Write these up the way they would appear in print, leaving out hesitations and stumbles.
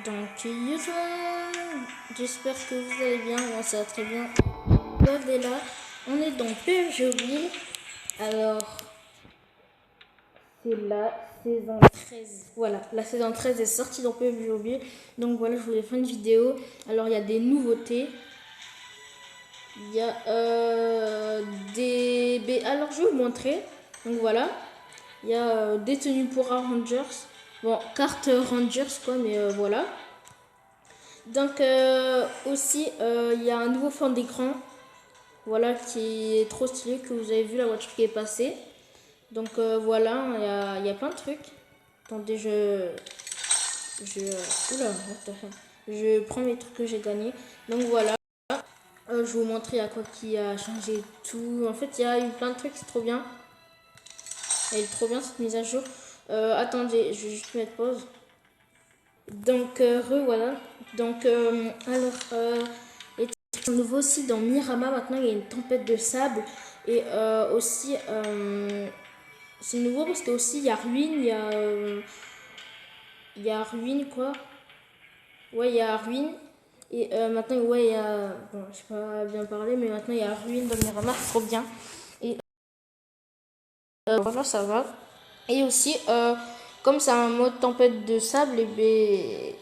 Donc, j'espère que vous allez bien. Moi, ça va très bien. Regardez là, on est dans PUBG. Alors, c'est la saison 13. Voilà, la saison 13 est sortie dans PUBG. Donc, voilà, je voulais faire une vidéo. Alors, il y a des nouveautés. Il y a des. Alors, je vais vous montrer. Donc, voilà. Il y a des tenues pour Rangers. Bon, carte Rangers, quoi, mais voilà. Donc aussi il y a un nouveau fond d'écran, voilà, qui est trop stylé, que vous avez vu la voiture qui est passée. Donc voilà, il y a plein de trucs. Attendez, oula, je prends mes trucs que j'ai gagnés. Donc voilà, je vais vous montrer à quoi qui a changé tout. En fait, il y a eu plein de trucs, c'est trop bien. Elle est trop bien cette mise à jour. Attendez, je vais juste mettre pause. Donc voilà. Donc nouveau aussi dans Mirama, maintenant il y a une tempête de sable. Et aussi c'est nouveau parce que aussi il y a ruine, il y a ruine quoi. Ouais, il y a ruine. Et maintenant ouais, il y a, bon, je sais pas bien parler, mais maintenant il y a ruine dans Mirama, c'est trop bien. Et voilà, ça va. Et aussi comme c'est un mode tempête de sable, et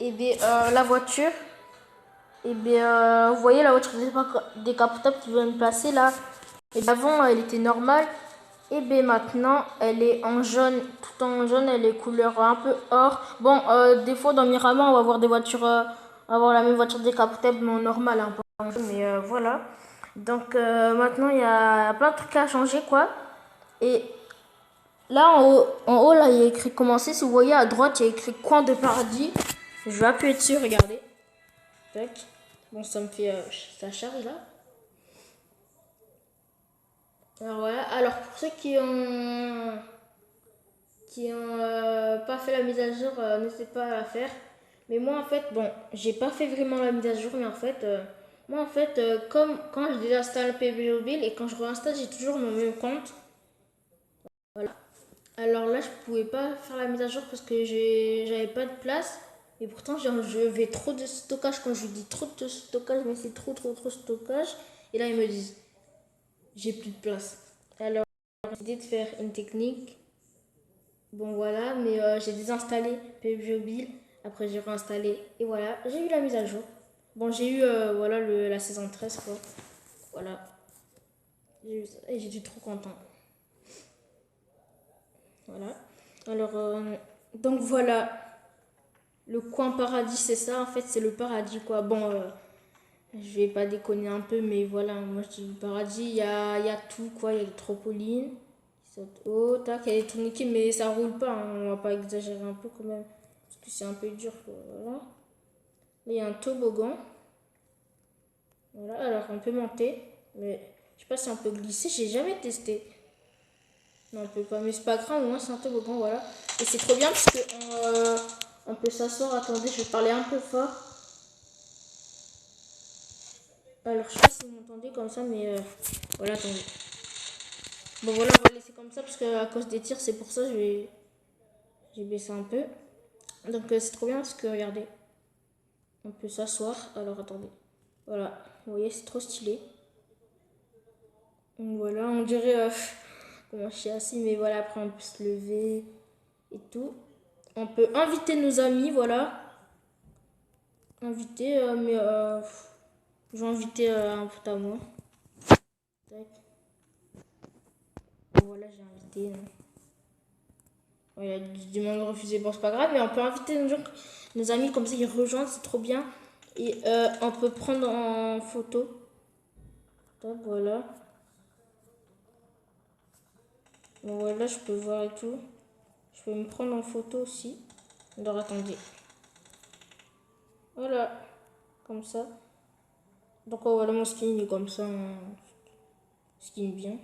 bien la voiture, et bien vous voyez la voiture décapotable qui vient de passer là. Et avant, elle était normale. Et bien maintenant, elle est en jaune. Tout en jaune, elle est couleur un peu or. Bon, des fois, dans Mirama, on va voir des voitures, on va voir la même voiture décapotable, mais en normal, un peu en jaune. Mais voilà. Donc maintenant, il y a plein de trucs à changer, quoi. Et là, en haut, là, il y a écrit commencer. Si vous voyez à droite, il y a écrit coin de paradis. Je vais appuyer dessus, regardez. Tac. Bon, ça me fait... ça charge, là. Alors voilà, alors pour ceux qui ont pas fait la mise à jour, n'hésitez pas à la faire. Mais moi en fait, bon, j'ai pas fait vraiment la mise à jour, mais en fait, moi en fait, comme quand je désinstalle PUBG Mobile et quand je réinstalle, j'ai toujours mon même compte. Voilà. Alors là, je pouvais pas faire la mise à jour parce que j'avais pas de place. Et pourtant, je vais trop de stockage. Quand je dis trop de stockage, mais c'est trop de stockage. Et là, ils me disent, j'ai plus de place. Alors, j'ai décidé de faire une technique. Bon voilà, mais j'ai désinstallé PUBG Mobile. Après j'ai réinstallé et voilà, j'ai eu la mise à jour. Bon, j'ai eu voilà la saison 13 quoi. Voilà. J'ai eu ça et j'étais trop content. Voilà. Alors donc voilà, le coin paradis c'est ça en fait, c'est le paradis quoi. Bon je vais pas déconner un peu, mais voilà, moi je dis le paradis, il y a tout quoi, il y a des trampolines. Oh, tac, il y a des tourniquets, mais ça roule pas, hein, on va pas exagérer un peu quand même, parce que c'est un peu dur, voilà. Là, il y a un toboggan, voilà, alors on peut monter, mais je sais pas si on peut glisser, j'ai jamais testé. Non, on peut pas, mais c'est pas grave, au moins c'est un toboggan, voilà. Et c'est trop bien parce que on peut s'asseoir, attendez, je vais parler un peu fort. Alors, je sais pas si vous m'entendez comme ça, mais voilà, attendez. Bon, voilà, on va laisser comme ça parce qu'à cause des tirs, c'est pour ça que j'ai baissé un peu. Donc, c'est trop bien parce que regardez, on peut s'asseoir. Alors, attendez. Voilà, vous voyez, c'est trop stylé. Donc, voilà, on dirait comment je suis assis, mais voilà, après, on peut se lever et tout. On peut inviter nos amis, voilà. Inviter, mais je vais inviter un pote à moi. Tac. Voilà, j'ai invité. Il y a du monde refusé, bon c'est pas grave, mais on peut inviter nos amis comme ça ils rejoignent, c'est trop bien. Et on peut prendre en photo. Donc voilà. Donc voilà, je peux voir et tout. Je peux me prendre en photo aussi. Alors attendez. Voilà. Comme ça. Donc voilà, mon skin il est comme ça. Skin bien.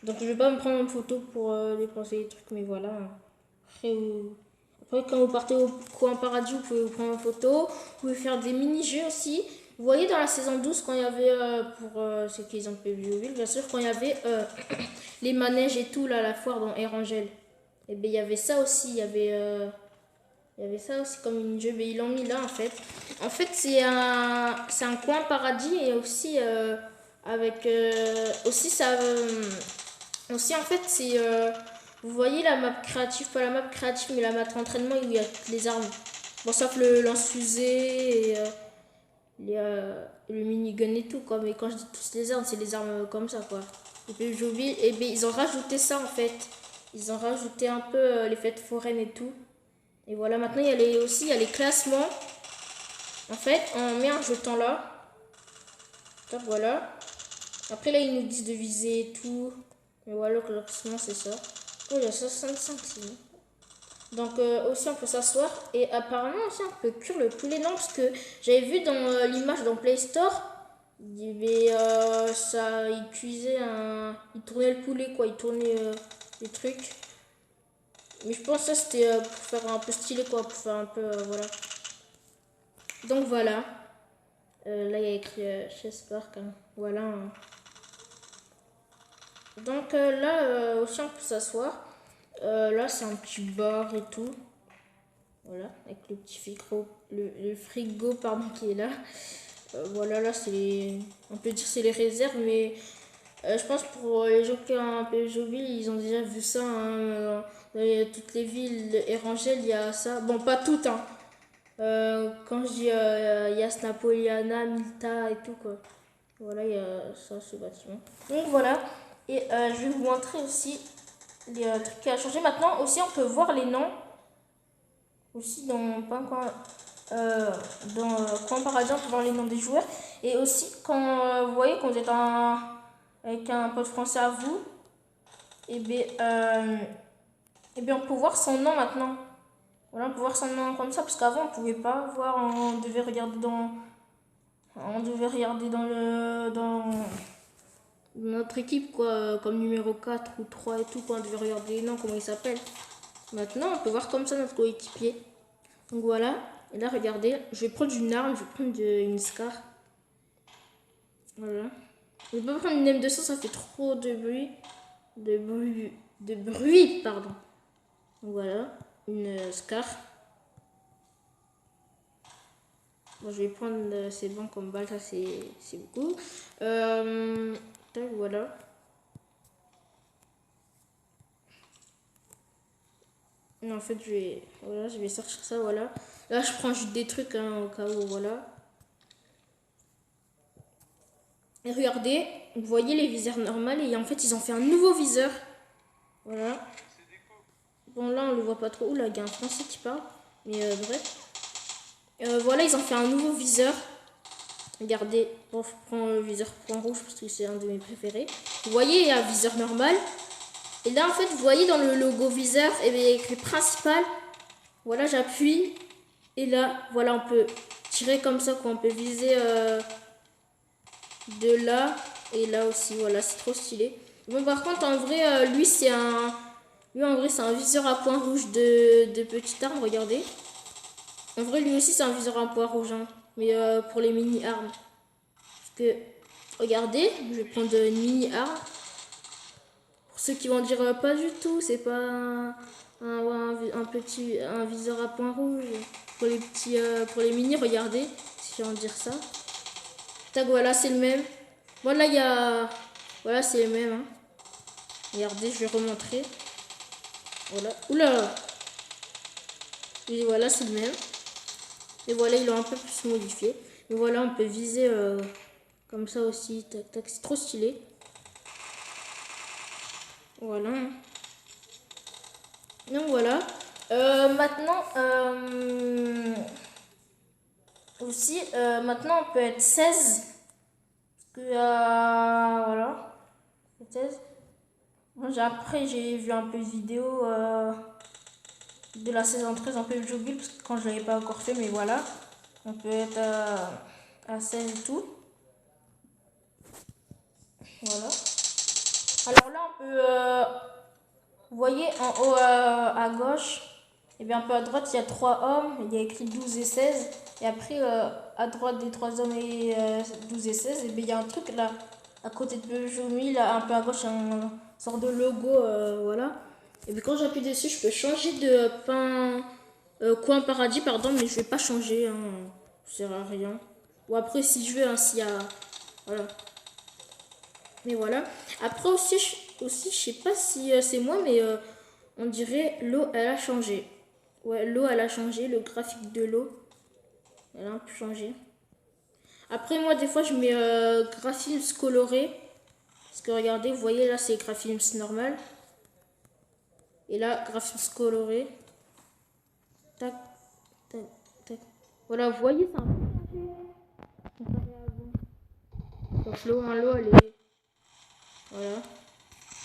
Donc je vais pas me prendre en photo pour dépenser les trucs, mais voilà. Après, quand vous partez au coin paradis, vous pouvez vous prendre en photo. Vous pouvez faire des mini-jeux aussi. Vous voyez dans la saison 12, quand il y avait, pour ceux qui ont PUBG, bien sûr, quand il y avait les manèges et tout, là, la foire dans Erangel. Et bien, il y avait ça aussi. Il y avait Il y avait ça aussi comme une jeu, mais ils l'ont mis là en fait. En fait, c'est un coin paradis et aussi avec aussi ça aussi en fait c'est vous voyez la map créative, pas la map créative mais la map entraînement où il y a toutes les armes. Bon sauf le lance-fusée et le minigun et tout quoi, mais quand je dis tous les armes, c'est les armes comme ça quoi. Et puis j'oublie, et bien ils ont rajouté ça en fait. Ils ont rajouté un peu les fêtes foraines et tout. Et voilà, maintenant il y a aussi il y a les classements. En fait, on met un jeton là. Donc voilà. Après là, ils nous disent de viser et tout. Mais voilà, le classement c'est ça. Oh, il y a 65 sinon. Donc aussi on peut s'asseoir. Et apparemment aussi on peut cuire le poulet. Non, parce que j'avais vu dans l'image dans Play Store. Il cuisait il tournait le poulet quoi. Il tournait des trucs. Mais je pense que ça c'était pour faire un peu stylé quoi. Pour faire un peu voilà. Donc voilà. Là, il y a écrit Chess Park. Hein. Voilà. Hein. Donc là, aussi, on peut s'asseoir. Là, c'est un petit bar et tout. Voilà, avec le petit le frigo pardon, qui est là. Voilà, là, on peut dire c'est les réserves, mais je pense pour les gens qui ont un peu Joville, ils ont déjà vu ça. Hein, dans toutes les villes érangelles, il y a ça. Bon, pas toutes, hein. Quand je dis Yas Napoliana, Milta et tout quoi. Voilà, il y a ça, ce bâtiment. Donc voilà. Et je vais vous montrer aussi les trucs qui a changé. Maintenant aussi, on peut voir les noms. Aussi dans pas quoi. Dans Coin Paradis, on peut voir les noms des joueurs. Et aussi, quand vous voyez, quand vous êtes avec un pote français à vous, et bien on peut voir son nom maintenant. Voilà, on peut voir son nom comme ça, parce qu'avant on pouvait pas voir, on devait regarder dans dans notre équipe quoi, comme numéro 4 ou 3 et tout quoi, on devait regarder les noms, comment ils s'appellent. Maintenant on peut voir comme ça notre coéquipier. Donc voilà, et là regardez, je vais prendre une arme, je vais prendre une Scar. Voilà. Je vais pas prendre une M200, ça fait trop de bruit. De bruit, pardon. Donc voilà, une Scar. Bon, je vais prendre c'est bon comme balle, ça c'est beaucoup. Voilà. Non, en fait, je vais sortir ça, voilà. Là, je prends juste des trucs hein, au cas où, voilà. Et regardez, vous voyez les viseurs normaux et en fait, ils ont fait un nouveau viseur. Voilà. Bon, là, on le voit pas trop. Oula, il y a un français qui parle. Mais bref. Voilà, ils ont fait un nouveau viseur. Regardez, bon, je prends le viseur point rouge parce que c'est un de mes préférés. Vous voyez, il y a un viseur normal. Et là, en fait, vous voyez dans le logo viseur, et bien, il y a écrit principal. Voilà, j'appuie. Et là, voilà, on peut tirer comme ça, quoi. On peut viser de là et là aussi. Voilà, c'est trop stylé. Bon, par contre, en vrai, lui, en vrai, c'est un viseur à point rouge de petite arme, regardez. En vrai, lui aussi, c'est un viseur à point rouge, hein. Mais pour les mini-armes. Parce que, regardez, je vais prendre une mini-arme. Pour ceux qui vont dire pas du tout, c'est pas un viseur à point rouge. Pour les petits, pour les mini, regardez, si je vais en dire ça. Tac, voilà, c'est le même. Voilà, il y a, voilà, c'est le même. Hein. Regardez, je vais remontrer. Voilà. Oula. Et voilà, c'est le même. Et voilà, ils l'ont un peu plus modifié. Et voilà, on peut viser comme ça aussi. Tac, tac, c'est trop stylé. Voilà. Donc voilà. Maintenant, aussi, maintenant on peut être 16. Parce que, voilà. 16. Après, j'ai vu un peu de vidéo de la saison 13 en PUBG Mobile, parce que quand je ne l'avais pas encore fait, mais voilà. On peut être à 16 et tout. Voilà. Alors là, on peut... vous voyez en haut à gauche, et bien un peu à droite, il y a 3 hommes, il y a écrit 12 et 16. Et après, à droite des 3 hommes et 12 et 16, et bien il y a un truc là, à côté de PUBG, là, un peu à gauche, un sort de logo, voilà. Et puis quand j'appuie dessus, je peux changer de pain, Coin paradis, pardon, mais je vais pas changer, hein, ça sert à rien. Ou après, si je veux, hein, s'il y a... Voilà. Mais voilà. Après aussi, je sais pas si c'est moi, mais on dirait l'eau, elle a changé. Ouais, l'eau, elle a changé. Le graphique de l'eau, elle a un peu changé. Après, moi, des fois, je mets graphisme coloré. Parce que regardez, vous voyez, là, c'est graphisme normal. Et là, graphisme coloré. Tac, tac, tac. Voilà, vous voyez, c'est un peu changé comparé à avant. Donc, l'eau, elle est... Voilà.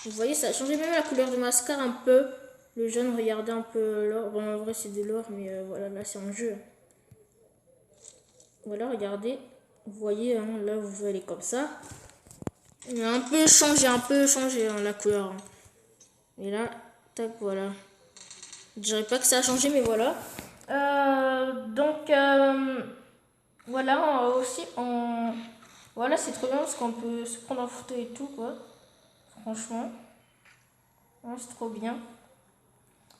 Vous voyez, ça a changé même la couleur de mascara un peu. Le jaune, regardez un peu l'or. Bon, en vrai, c'est de l'or, mais voilà, là, c'est en jeu. Voilà, regardez. Vous voyez, hein, là, vous voyez, elle est comme ça. Il a un peu changé, hein, la couleur. Hein. Et là, tac, voilà. Je dirais pas que ça a changé, mais voilà. Donc, voilà, aussi, voilà, c'est trop bien parce qu'on peut se prendre en photo et tout, quoi. Franchement. Ouais, c'est trop bien.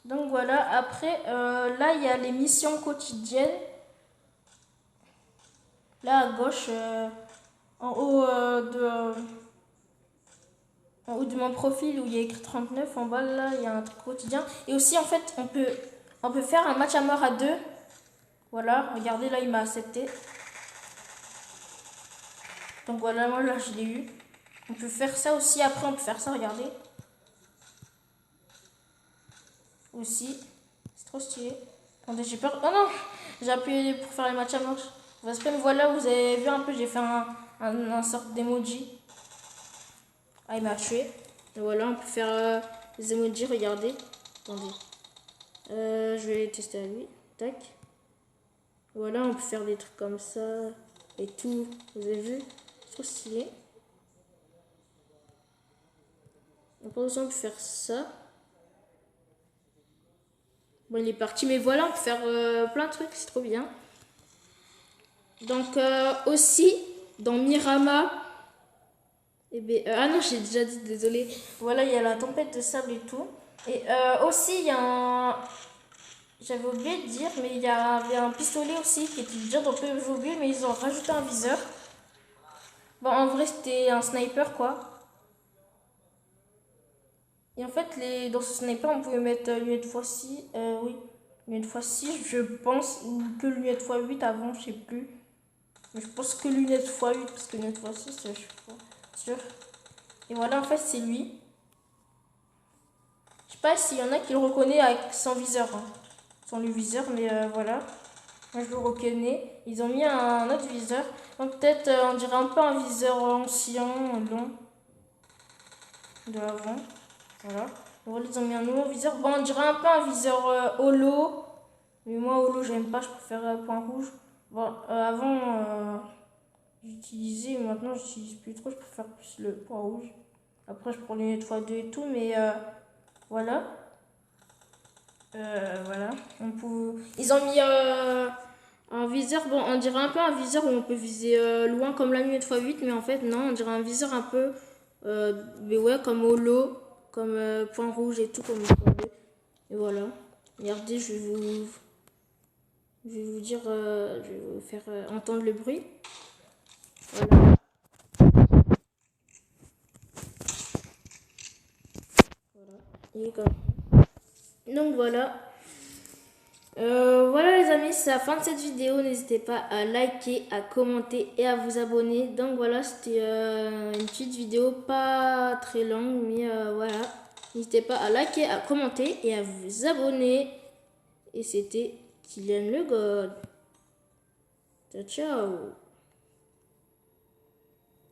Donc voilà, après, là, il y a les missions quotidiennes. Là, à gauche, en haut, en haut de mon profil où il y a écrit 39, en bas, là, il y a un truc quotidien. Et aussi, en fait, on peut faire un match à mort à deux. Voilà, regardez, là, il m'a accepté. Donc voilà, moi, là, je l'ai eu. On peut faire ça aussi, après, on peut faire ça, regardez. Aussi, c'est trop stylé. Attendez, j'ai peur. Oh non, j'ai appuyé pour faire les matchs à mort. Parce que voilà, vous avez vu un peu, j'ai fait un sorte d'emoji. Ah, il m'a tué. Et voilà, on peut faire les emojis, regardez. Attendez. Je vais les tester à lui. Tac. Voilà, on peut faire des trucs comme ça. Et tout. Vous avez vu? C'est trop stylé. Donc, par exemple, on peut faire ça. Bon, il est parti. Mais voilà, on peut faire plein de trucs. C'est trop bien. Donc, aussi, dans Mirama. Eh bien, ah non, j'ai déjà dit, désolé. Voilà, il y a la tempête de sable et tout. Et aussi, il y a un... J'avais oublié de dire, mais il y avait un pistolet aussi qui était déjà dans PUBG Mobile, mais ils ont rajouté un viseur. Bon, en vrai, c'était un sniper, quoi. Et en fait, dans ce sniper, on pouvait mettre lunette x6. Oui, lunette x6, je pense, ou que lunette x8 avant, je sais plus. Mais je pense que lunette x8, parce que lunette x6, je suis pas sûre. Et voilà, en fait, c'est lui. Je sais pas s'il y en a qui le reconnaissent avec son viseur. Hein. Sans le viseur, mais voilà. Moi, je le reconnais. Ils ont mis un autre viseur. Donc, peut-être, on dirait un peu un viseur ancien, long. De avant. Voilà. Voilà, ils ont mis un nouveau viseur. Bon, on dirait un peu un viseur holo. Mais moi, holo, j'aime pas. Je préfère point rouge. Bon, avant, j'utilisais. Maintenant, j'utilise plus trop. Je préfère plus le point rouge. Après, je prends les lunettes x2 et tout. Mais voilà. Voilà. Ils ont mis un viseur. Bon, on dirait un peu un viseur où on peut viser loin comme la lunette x8. Mais en fait, non. On dirait un viseur un peu. Mais ouais, comme holo. Comme point rouge et tout, comme vous voyez. Et voilà. Regardez, je vais vous dire, je vais vous faire entendre le bruit. Voilà. Voilà. Et donc voilà. Voilà les amis, c'est la fin de cette vidéo. N'hésitez pas à liker, à commenter et à vous abonner. Donc voilà, c'était une petite vidéo pas très longue, mais voilà. N'hésitez pas à liker, à commenter et à vous abonner. Et c'était Kylian le God. Ciao, ciao.